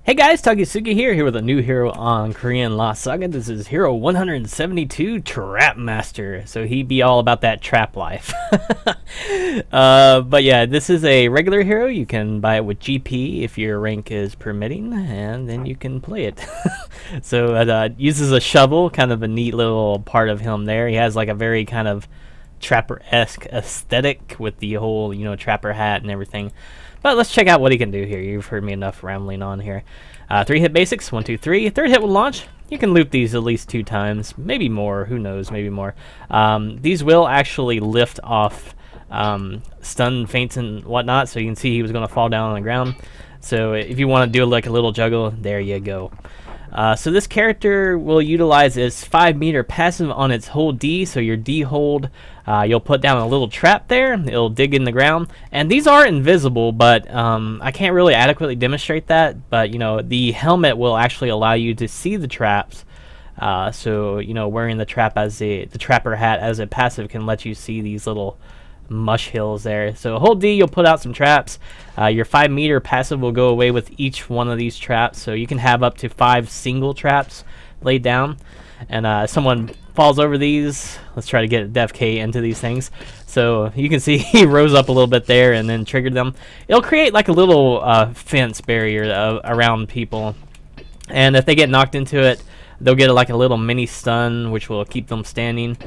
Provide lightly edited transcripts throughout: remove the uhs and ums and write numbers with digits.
Hey guys, Takuyasugi here with a new hero on Korean Lost Saga. This is hero 172, Trapmaster. So he be all about that trap life. But yeah, this is a regular hero. You can buy it with GP if your rank is permitting, and then you can play it. So it uses a shovel, kind of a neat little part of him there. He has like a very kind of trapper-esque aesthetic with the whole, trapper hat and everything. But let's check out what he can do here. You've heard me enough rambling on here. 3-hit basics, 1, 2, 3. Third hit will launch. You can loop these at least 2 times, maybe more. Who knows? Maybe more. These will actually lift off stun feints and whatnot. So you can see he was going to fall down on the ground. So if you want to do like a little juggle, there you go. So this character will utilize its 5-meter passive on its hold D. So your D hold, you'll put down a little trap there. It'll dig in the ground. And these are invisible, but I can't really adequately demonstrate that. But, the helmet will actually allow you to see the traps. So, wearing the trapper hat as a passive can let you see these little mush hills there. So hold D, you'll put out some traps. Your 5-meter passive will go away with each one of these traps, so you can have up to 5 single traps laid down. And if someone falls over these, let's try to get Def K into these things. So you can see he rose up a little bit there and then triggered them. It'll create like a little fence barrier around people, and if they get knocked into it, they'll get like a little mini stun, which will keep them standing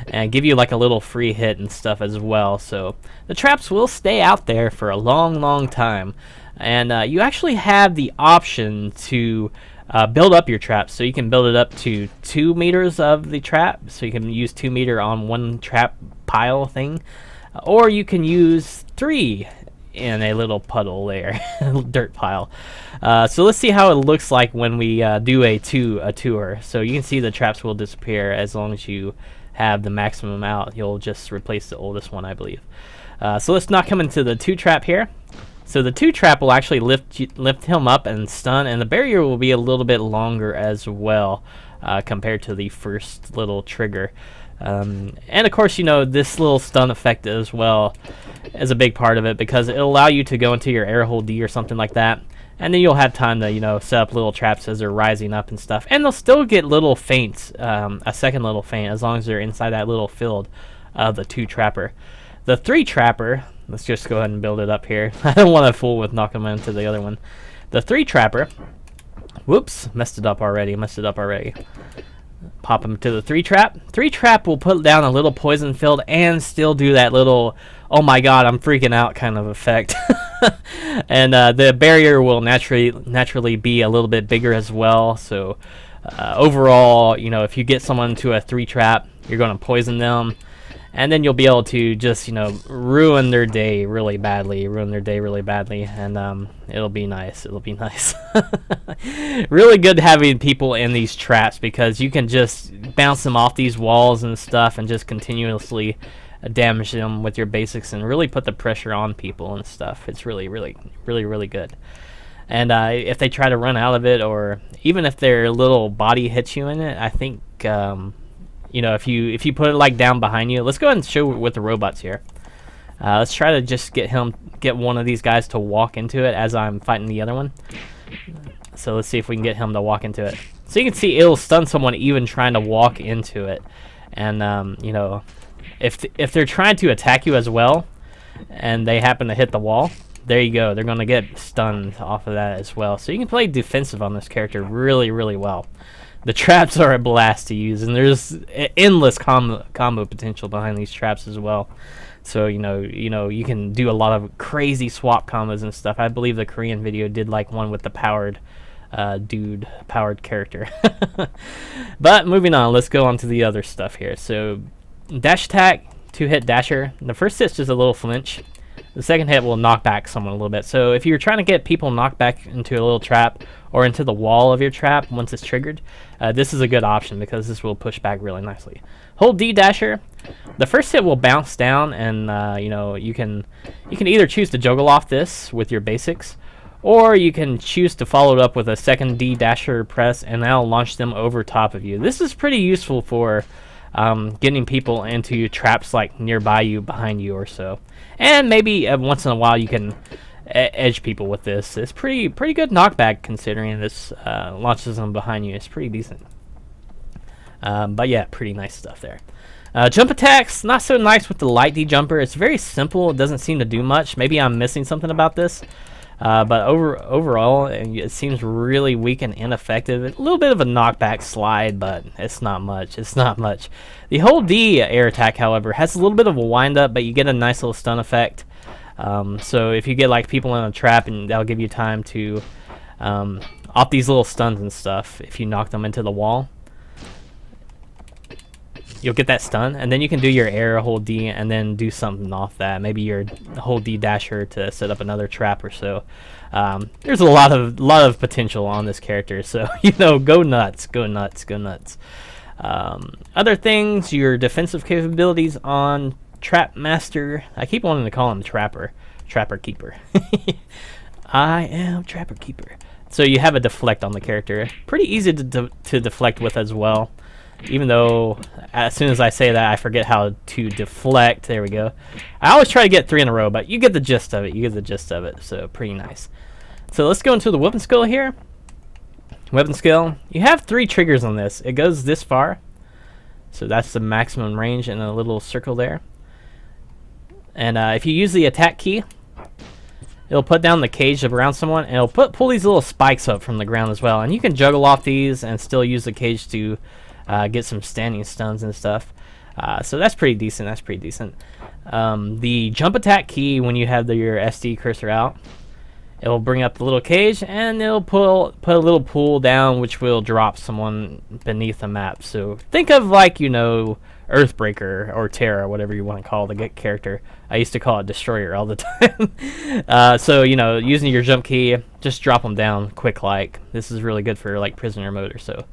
and give you like a little free hit and stuff as well. So the traps will stay out there for a long time. And you actually have the option to build up your traps. So you can build it up to 2 meters of the trap. So you can use 2 meter on one trap pile thing. Or you can use 3 in a little puddle there, dirt pile. So let's see how it looks like when we do a tour. So you can see the traps will disappear as long as you have the maximum out. You'll just replace the oldest one, I believe. So let's not come into the 2 trap here. So the 2 trap will actually lift him up and stun, and the barrier will be a little bit longer as well compared to the first little trigger. And of course, this little stun effect as well is a big part of it, because it'll allow you to go into your air hold D or something like that, and then you'll have time to set up little traps as they're rising up and stuff, and they'll still get little feints, a second little feint, as long as they're inside that little field of the 2 trapper. The 3 trapper, let's just go ahead and build it up here. I don't want to fool with knocking them into the other one. The 3 trapper, whoops, messed it up already. Pop him to the 3 trap. 3 trap will put down a little poison field and still do that little, oh my god, I'm freaking out kind of effect. And the barrier will naturally be a little bit bigger as well. So overall, if you get someone to a 3 trap, you're going to poison them, and then you'll be able to just ruin their day really badly, and it'll be nice. Really good having people in these traps, because you can just bounce them off these walls and stuff and just continuously damage them with your basics and really put the pressure on people and stuff. It's really good. And if they try to run out of it, or even if their little body hits you in it, I think if you put it like down behind you, let's go ahead and show with the robots here. Let's try to just get one of these guys to walk into it as I'm fighting the other one. So let's see if we can get him to walk into it. So you can see it'll stun someone even trying to walk into it. And if they're trying to attack you as well, and they happen to hit the wall, there you go. They're going to get stunned off of that as well. So you can play defensive on this character really well. The traps are a blast to use, and there's endless combo potential behind these traps as well. So you can do a lot of crazy swap combos and stuff. I believe the Korean video did like one with the powered character. But moving on, let's go on to the other stuff here. So dash attack, 2-hit dasher. The first hit's just a little flinch. The second hit will knock back someone a little bit. So if you're trying to get people knocked back into a little trap or into the wall of your trap once it's triggered, this is a good option, because this will push back really nicely. Hold D dasher. The first hit will bounce down, and you can either choose to juggle off this with your basics, or you can choose to follow it up with a second D dasher press, and that'll launch them over top of you. This is pretty useful for getting people into traps like nearby you, behind you or so. And maybe once in a while you can edge people with this. It's pretty good knockback considering this launches them behind you. It's pretty decent. But yeah, pretty nice stuff there. Jump attacks, not so nice with the light D jumper. It's very simple. It doesn't seem to do much. Maybe I'm missing something about this. But overall, it seems really weak and ineffective. A little bit of a knockback slide, but it's not much. It's not much. The whole D air attack, however, has a little bit of a wind up, but you get a nice little stun effect. So if you get like people in a trap, and that'll give you time to off these little stuns and stuff. If you knock them into the wall, you'll get that stun, and then you can do your air hold D and then do something off that. Maybe your hold D dasher to set up another trap or so. There's a lot of potential on this character, so go nuts, go nuts, go nuts. Other things, your defensive capabilities on Trapmaster. I keep wanting to call him Trapper Keeper. I am Trapper Keeper. So you have a deflect on the character. Pretty easy to deflect with as well. Even though as soon as I say that, I forget how to deflect. There we go. I always try to get 3 in a row, but you get the gist of it. You get the gist of it. So pretty nice. So let's go into the weapon skill here. Weapon skill. You have 3 triggers on this. It goes this far. So that's the maximum range in a little circle there. And if you use the attack key, it'll put down the cage around someone, and it'll pull these little spikes up from the ground as well. And you can juggle off these and still use the cage to get some standing stuns and stuff. So that's pretty decent. That's pretty decent. The jump attack key, when you have your SD cursor out, it will bring up the little cage, and it'll put a little pool down, which will drop someone beneath the map. So think of like, Earthbreaker or Terra, whatever you want to call the character. I used to call it Destroyer all the time. So using your jump key, just drop them down quick. Like this is really good for like prisoner mode or so.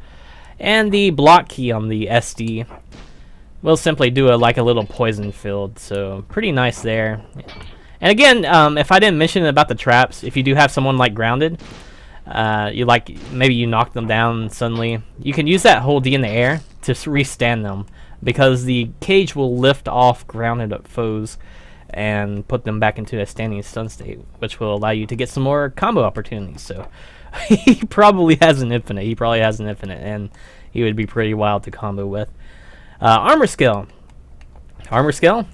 And the block key on the SD will simply do a little poison field. So pretty nice there. And again, if I didn't mention about the traps, if you do have someone like grounded, maybe you knock them down suddenly, you can use that hold D in the air to restand them, because the cage will lift off grounded foes and put them back into a standing stun state, which will allow you to get some more combo opportunities. So he probably has an infinite. And he would be pretty wild to combo with. Armor skill.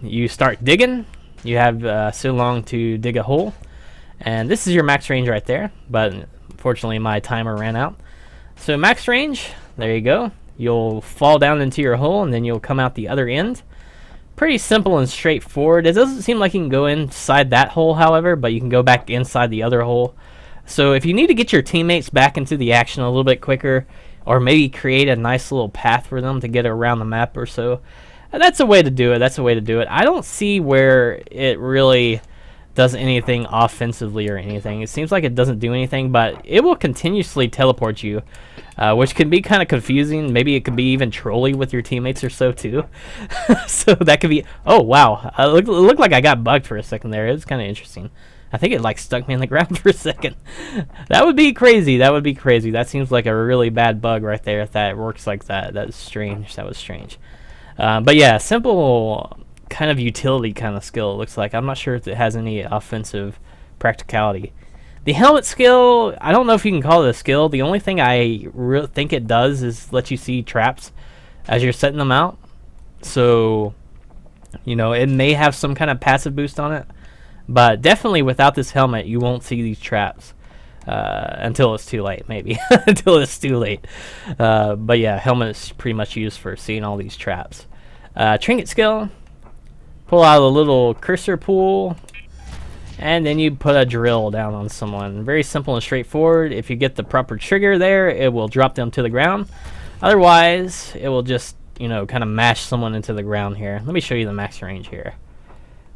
You start digging. You have so long to dig a hole, and this is your max range right there. But unfortunately, my timer ran out. So max range. There you go. You'll fall down into your hole, and then you'll come out the other end. Pretty simple and straightforward. It doesn't seem like you can go inside that hole, however, but you can go back inside the other hole. So if you need to get your teammates back into the action a little bit quicker, or maybe create a nice little path for them to get around the map or so, that's a way to do it. I don't see where it really does anything offensively or anything. It seems like it doesn't do anything, but it will continuously teleport you, which can be kind of confusing. Maybe it could be even trolly with your teammates or so too. So that could be. Oh wow, it looked like I got bugged for a second there. It was kind of interesting. I think it stuck me in the ground for a second. That would be crazy. That seems like a really bad bug right there if that works like that. That's strange. That was strange. But yeah, simple kind of utility kind of skill, it looks like. I'm not sure if it has any offensive practicality. The helmet skill, I don't know if you can call it a skill. The only thing I think it does is let you see traps as you're setting them out. So, it may have some kind of passive boost on it. But definitely without this helmet, you won't see these traps until it's too late, maybe. Until it's too late. But yeah, helmet is pretty much used for seeing all these traps. Trinket skill. Pull out a little cursor pool, and then you put a drill down on someone. Very simple and straightforward. If you get the proper trigger there, it will drop them to the ground. Otherwise, it will just, kind of mash someone into the ground here. Let me show you the max range here.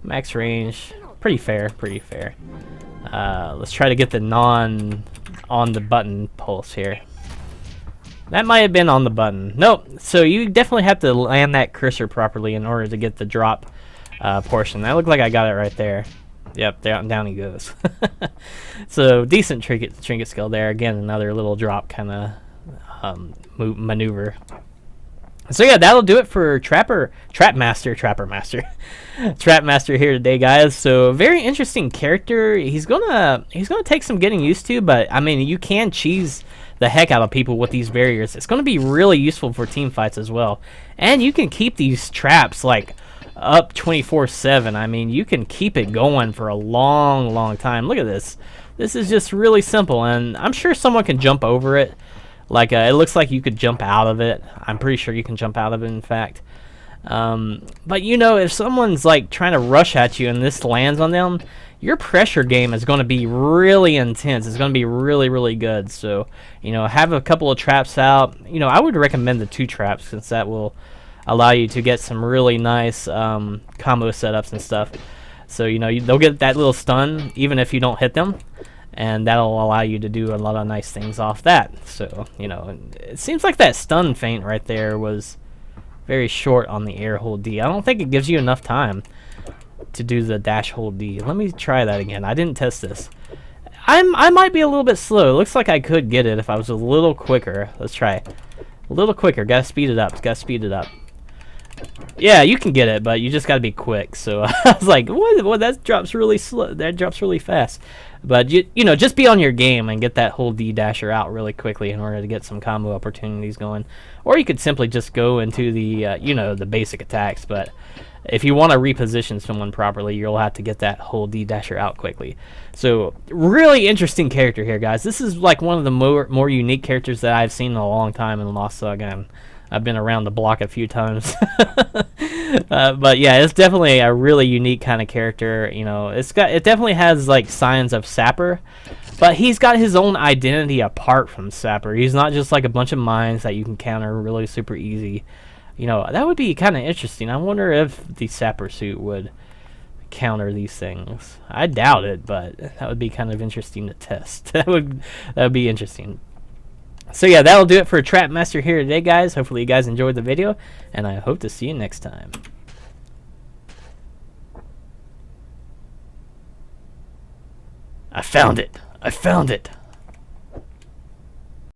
Max range, pretty fair. Let's try to get the on the button pulse here. That might have been on the button. Nope. So you definitely have to land that cursor properly in order to get the drop portion. That looked like I got it right there. Yep, down he goes. So decent trinket skill there. Again, another little drop kind of maneuver. So yeah, that'll do it for Trapmaster Trapmaster here today, guys. So very interesting character. He's gonna take some getting used to, but I mean, you can cheese the heck out of people with these barriers. It's gonna be really useful for team fights as well, and you can keep these traps like up 24/7. I mean, you can keep it going for a long time. Look at this. This is just really simple, and I'm sure someone can jump over it. Like, it looks like you could jump out of it. I'm pretty sure you can jump out of it, in fact. But, you know, if someone's, like, trying to rush at you and this lands on them, your pressure game is going to be really intense. It's going to be really good. So, you know, have a couple of traps out. You know, I would recommend the 2 traps, since that will allow you to get some really nice combo setups and stuff. So, you know, they'll get that little stun even if you don't hit them. And that'll allow you to do a lot of nice things off that. So, you know, it seems like that stun feint right there was very short on the air hold D. I don't think it gives you enough time to do the dash hold D. Let me try that again. I didn't test this. I might be a little bit slow. It looks like I could get it if I was a little quicker. Let's try it. A little quicker. Gotta speed it up. Gotta speed it up. Yeah, you can get it, but you just gotta be quick. So I was like, what? That drops really slow. That drops really fast. But you know, just be on your game and get that whole D dasher out really quickly in order to get some combo opportunities going. Or you could simply just go into the you know, the basic attacks. But if you want to reposition someone properly, you'll have to get that whole D dasher out quickly. So really interesting character here, guys. This is like one of the more unique characters that I've seen in a long time in Lost Saga. And I've been around the block a few times. But yeah, it's definitely a really unique kind of character. You know, it definitely has like signs of Sapper, but he's got his own identity apart from Sapper. He's not just like a bunch of mines that you can counter really super easy. You know, that would be kind of interesting. I wonder if the Sapper suit would counter these things. I doubt it, but that would be kind of interesting to test. that would be interesting. So yeah, that'll do it for Trapmaster here today, guys. Hopefully you guys enjoyed the video, and I hope to see you next time. I found it. I found it.